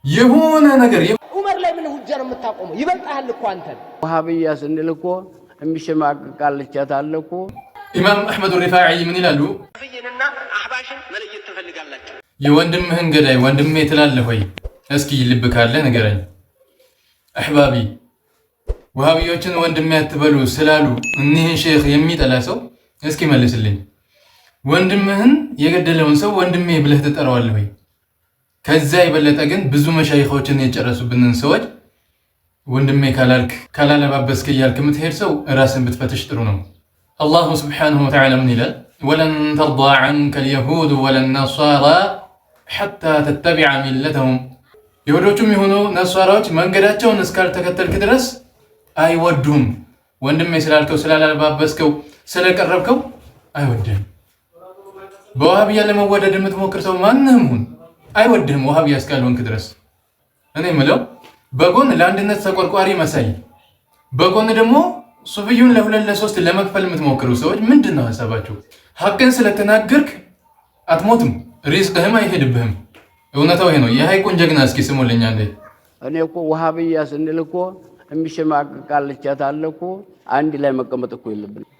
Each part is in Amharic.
የሆነ ነገር ዑመር ላይ ምን ሁጃ ነው የምታቆመው? ይበቃል እኮ አንተ ወሃቢያ ስንል እኮ የሚሸማቀቃልቻት አለ እኮ። ኢማም አህመድ ሪፋዒ ምን ይላሉ? ፍይንና አህባሽን መለየት ትፈልጋላችሁ። የወንድምህን ገዳይ ወንድሜ ትላለህ ወይ? እስኪ ልብ ካለ ንገረኝ። አህባቢ ወሃቢዮችን ወንድሜ አትበሉ ስላሉ እኒህን ሼክ የሚጠላ ሰው እስኪ መልስልኝ። ወንድምህን የገደለውን ሰው ወንድሜ ብለህ ትጠራዋለህ ወይ? ከዛ የበለጠ ግን ብዙ መሻይኾችን የጨረሱብንን ሰዎች ወንድሜ ካላልክ ካላለባበስክ እያልክ የምትሄድ ሰው ራስን ብትፈትሽ ጥሩ ነው። አላሁ ስብሓነሁ ወተዓላ ምን ይላል? ወለን ተርዳ ዐንከ አልየሁድ ወለነሷራ ሐታ ተተቢዐ ሚለተሁም። ይሁዶቹም የሆኑ ነሷራዎች መንገዳቸውን እስካልተከተልክ ድረስ አይወዱም። ወንድሜ ስላልከው ስላላለባበስከው ስለቀረብከው አይወድህም። በዋሃብያ ለመወደድ የምትሞክር ሰው ማንህም ሁን አይወድህም ወሃብያ እስካልሆንክ ድረስ። እኔ ምለው በጎን ለአንድነት ተቆርቋሪ መሳይ፣ በጎን ደግሞ ሱፍዩን ለሁለት ለሶስት ለመክፈል የምትሞክሩ ሰዎች ምንድን ነው ሀሳባችሁ? ሐቅን ስለተናገርክ አትሞትም፣ ሪዝቅህም አይሄድብህም። እውነታው ይሄ ነው። የሐይቁን ጀግና እስኪ ስሙልኛ እንዴ። እኔ እኮ ወሃብያ ስንል እኮ የሚሸማቀቃልቻት አለ እኮ። አንድ ላይ መቀመጥ እኮ የለብንም።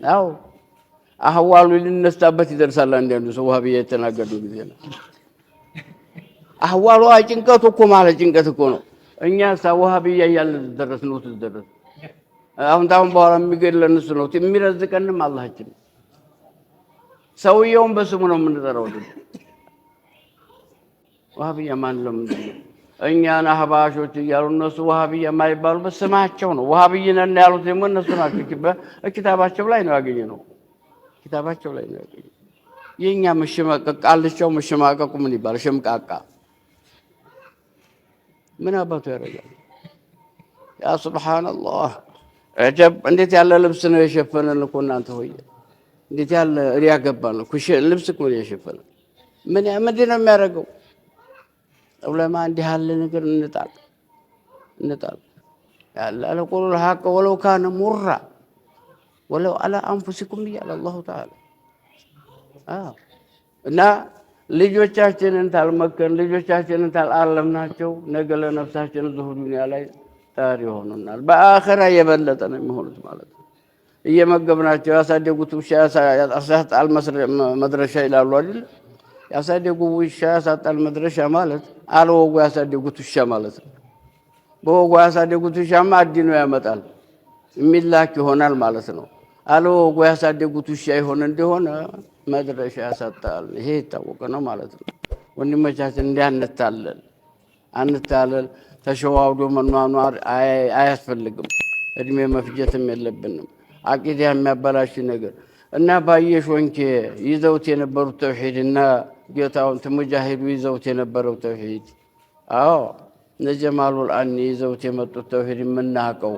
አዎ አህዋሉ ሊነስታበት ይደርሳል። አንዳንዱ ሰው ወሃብያ የተናገሩ ጊዜ ነው አህዋሉ ጭንቀቱ እኮ ማለት ጭንቀት እኮ ነው። እኛ ወሃብያ እያልን ደረስነው ትደረስ። አሁን በኋላ የሚገድለን እሱ ነው። የሚረዝቀንም አላህችን። ሰውየውን በስሙ ነው የምንጠራው። ወሃብያ ማን ነው? እኛን አህባሾች እያሉ እነሱ ወሃብያ የማይባሉ በስማቸው ነው። ወሃብይነን ያሉት ደግሞ እነሱ ናቸው። ኪታባቸው ላይ ነው ያገኘነው። ኪታባቸው ላይ ነው ያገኘነው። የኛ መሸማቀቃልቻው መሸማቀቁ ምን ይባል? ሸምቃቃ ምን አባቱ ያደርጋል? ያ ሱብሃንአላህ አጀብ! እንዴት ያለ ልብስ ነው የሸፈነን እኮ እናንተ ሆይ! እንዴት ያለ ሪያ ገባን እኮ ልብስ እኮ ነው የሸፈነን። ምንድን ነው የሚያደርገው? ዑለማ እንዲህ ያለ ነገር እንጣል ያለ ለቁሉ الحق ولو كان مر ولو على انفسكم እያለ አላሁ ተዓላ እና ልጆቻችንን ታልመከን ልጆቻችንን ታልዓለምናቸው ነገ ለነፍሳችን እዚሁ ዱንያ ላይ ጣር ይሆኑናል። በአኺራ የበለጠ ነው የሚሆኑት ማለት ነው። እየመገብናቸው ያሳደጉት ውሻ ያሳጣል መድረሻ ይላሉ አይደል? ያሳደጉ ውሻ ያሳጣል መድረሻ ማለት አለወጉ ያሳደጉት ውሻ ማለት ነው። በወጉ ያሳደጉት ውሻማ አዲኑ ያመጣል የሚላክ ይሆናል ማለት ነው። አለወጉ ያሳደጉት ውሻ ይሆን እንደሆነ መድረሻ ያሳጣል። ይሄ የታወቀ ነው ማለት ነው። ወንድሞቻችን አንታለል ተሸዋውዶ መኗኗር አያስፈልግም። እድሜ መፍጀትም የለብንም። አቂዳ የሚያበላሽ ነገር እና ባየሽ ወንኬ ይዘውት የነበሩት ተውሂድና ጌታውን ሙጃሂዱ ይዘውት የነበረው ተውሂድ፣ አዎ ነጀማሉል አኒ ይዘውት የመጡት ተውሂድ የምናውቀው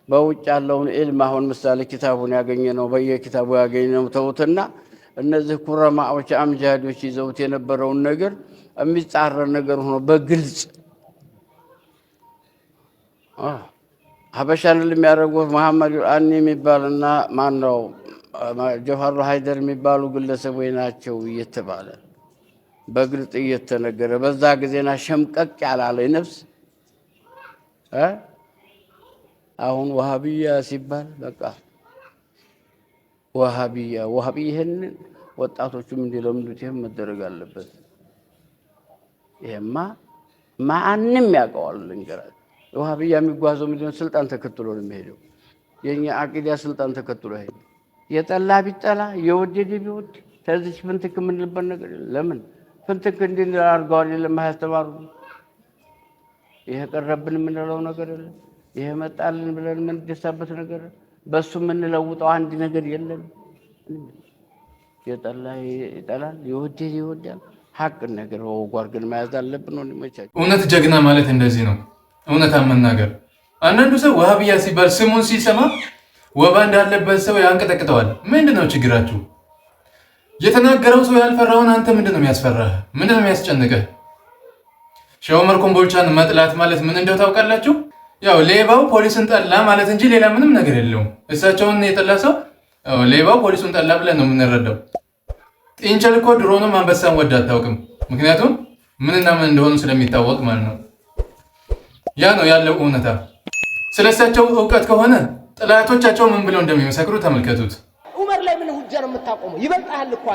በውጭ ያለውን ኢልም አሁን ምሳሌ ኪታቡን ያገኘነው በየኪታቡ ያገኘነው ተውትና እነዚህ ኩረማዎች አምጃዶች ይዘውት የነበረውን ነገር የሚጻረር ነገር ሆኖ በግልጽ ሀበሻን የሚያደርጉት መሐመድ አኒ የሚባልና ማን ነው ጀዋሃር ሃይደር የሚባሉ ግለሰቦች ናቸው እየተባለ በግልጽ እየተነገረ በዛ ጊዜና ሸምቀቅ ያላለ ነፍስ አሁን ወሃቢያ ሲባል በቃ ወሃቢያ ይሄን ወጣቶቹም እንዲለምዱት ይሄን መደረግ አለበት። ይሄማ ማንም ያውቀዋል። ልንገራችሁ ወሃቢያ የሚጓዘው ምንድነው? ስልጣን ተከትሎ ነው የሚሄደው። የኛ አቂዳ ስልጣን ተከትሎ ይሄድ የጠላ ቢጠላ የወደደ ቢወድ ተዚች ፍንትክ የምንልበት ነገር ለምን ፍንትክ እንድንል አድርገዋል? ለማያስተማሩ ይሄ ቀረብን የምንለው ነገር የለም። ይሄ መጣልን ብለን የምንደሳበት ነገር በሱ የምንለውጠው አንድ ነገር የለም። የጠላ ይጠላል፣ የወደደ ይወዳል። ሐቅ ነገር ወጓር ግን መያዝ አለብን ነው የሚመቻቸው። እውነት ጀግና ማለት እንደዚህ ነው። እውነታ መናገር። አንዳንዱ ሰው ወሃብያ ሲባል ስሙን ሲሰማ ወባ እንዳለበት ሰው ያንቀጠቅጠዋል። ምንድነው ችግራችሁ? የተናገረው ሰው ያልፈራውን አንተ ምንድነው የሚያስፈራህ? ምንድነው የሚያስጨንቅህ? ሼህ ዑመር ኮምቦልቻን መጥላት ማለት ምን እንደው ታውቃላችሁ? ያው ሌባው ፖሊስን ጠላ ማለት እንጂ ሌላ ምንም ነገር የለውም። እሳቸውን የጠላ ሰው ሌባው ፖሊሱን ጠላ ብለን ነው የምንረዳው። ጢንቸል እኮ ድሮንም አንበሳን ወድ አታውቅም። ምክንያቱም ምንና ምን እንደሆኑ ስለሚታወቅ ማለት ነው። ያ ነው ያለው እውነታ። ስለሳቸው እውቀት ከሆነ ጥላቶቻቸው ምን ብለው እንደሚመሰክሩ ተመልከቱት። ዑመር ላይ ምን ሁጃ ነው የምታቆመው? ይበልጣል እኮ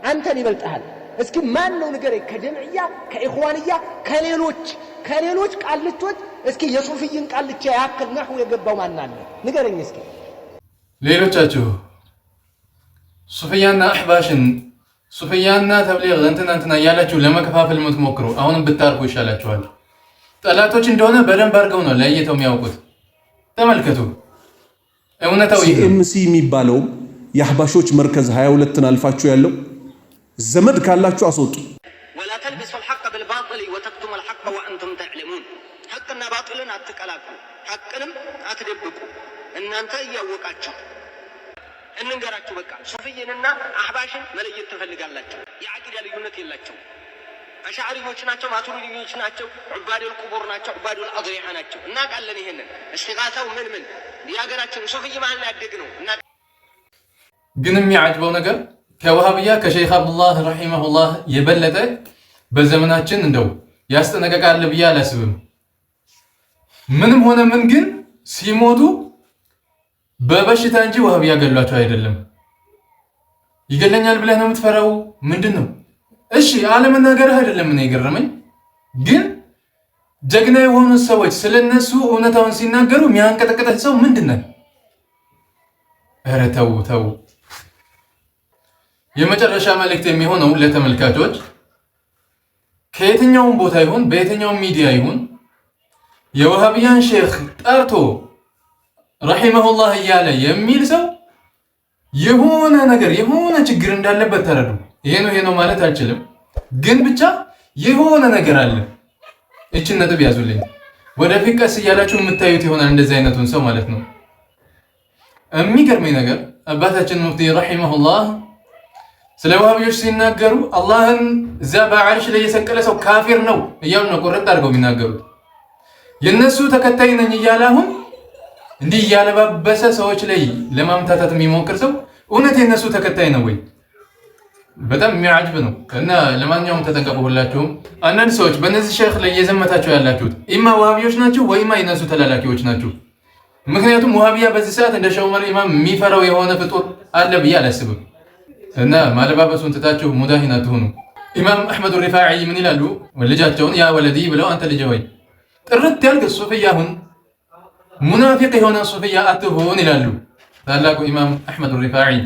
አንተን ይበልጣል። እስኪ ማን ነው ንገረኝ፣ ከጀምዕያ ከኢኽዋንያ ከሌሎች ቃልቾች እስኪ የሱፊይን ቃልቻ ያክል ነህው የገባው ማን አለ? ንገረኝ እስኪ። ሌሎቻችሁ ሱፊያና አህባሽን ሱፊያና ተብሊግ እንትና እያላችሁ ለመከፋፈል የምትሞክሩ አሁንም ብታርፉ ይሻላችኋል። ጠላቶች እንደሆነ በደንብ አድርገው ነው ለይተው የሚያውቁት። ተመልከቱ። እውነታው ይሄ ሲኤምሲ የሚባለው የአህባሾች መርከዝ 22ን አልፋችሁ ያለው ዘመድ ካላችሁ አስወጡ። ወላ ተልብሱ الحق بالباطل وتكتموا الحق وانتم تعلمون። ሐቅና ባጥልን አትቀላቅሉ፣ ሐቅንም አትደብቁ እናንተ እያወቃችሁ። እንንገራችሁ በቃ ሱፊይንና አህባሽን መለየት ትፈልጋላችሁ። የአቂዳ ልዩነት የላቸው። አሻዕሪዎች ናቸው፣ ማቱሪዲዎች ናቸው፣ ዑባዱል ቁቡር ናቸው፣ ዑባዱል አድሪሃ ናቸው። እናውቃለን ይሄንን። እስቲጋታው ምን የሀገራችን ሱፊይ ማን ላይ ያደግ ነው። ግን የሚያጅበው ነገር ከወሃብያ ከሼኽ አብዱላህ ረሂመሁላህ የበለጠ በዘመናችን እንደው ያስጠነቀቃል ብዬ አላስብም። ምንም ሆነ ምን ግን ሲሞቱ በበሽታ እንጂ ወሃብያ ገሏቸው አይደለም። ይገለኛል ብለህ ነው የምትፈራው? ምንድን ነው? እሺ አለመናገርህ አይደለም እኔ የገረመኝ፣ ግን ጀግና የሆኑ ሰዎች ስለነሱ እውነታውን ሲናገሩ የሚያንቀጠቅጠህ ሰው ምንድን ነው? ኧረ ተው። የመጨረሻ መልእክት የሚሆነው ለተመልካቾች ከየትኛውም ቦታ ይሁን በየትኛውም ሚዲያ ይሁን የወሃብያን ሼክ ጠርቶ ረሂመሁላህ እያለ የሚል ሰው የሆነ ነገር የሆነ ችግር እንዳለበት ተረዱ። ይሄ ነው ማለት አልችልም፣ ግን ብቻ የሆነ ነገር አለ። እችን ነጥብ ያዙልኝ። ወደፊት ቀስ እያላችሁ የምታዩት ይሆናል እንደዚህ አይነቱን ሰው ማለት ነው። የሚገርመኝ ነገር አባታችን ሙፍቲ ረሂመሁላህ ስለ ወሃቢዮች ሲናገሩ አላህን እዛ በዓርሽ ላይ የሰቀለ ሰው ካፊር ነው እያሉ ነው ቆረጥ አድርገው የሚናገሩት። የነሱ ተከታይ ነኝ እያለ አሁን እንዲህ እያለባበሰ ሰዎች ላይ ለማምታታት የሚሞክር ሰው እውነት የነሱ ተከታይ ነው ወይ? በጣም የሚያጅብ ነው። እና ለማንኛውም ተጠንቀቁ ሁላችሁም። አንዳንድ ሰዎች በእነዚህ ሼክ ላይ እየዘመታችሁ ያላችሁት ኢማ ወሃቢዮች ናችሁ ወይማ የነሱ ተላላኪዎች ናችሁ። ምክንያቱም ወሃቢያ በዚህ ሰዓት እንደ ሼህ ዑመር ኢማም የሚፈራው የሆነ ፍጡር አለ ብዬ አላስብም። እና ማለባበሱን ትታችሁ ሙዳሂን አትሁኑ። ኢማም አሕመድ ሪፋዒ ምን ይላሉ? ልጃቸውን ያ ወለዲ ብለው አንተ ልጅ ሆይ ጥርት ያልክ ሱፍያ ሁን፣ ሙናፊቅ የሆነ ሱፍያ አትሁን ይላሉ ታላቁ ኢማም አሕመድ ሪፋዒ።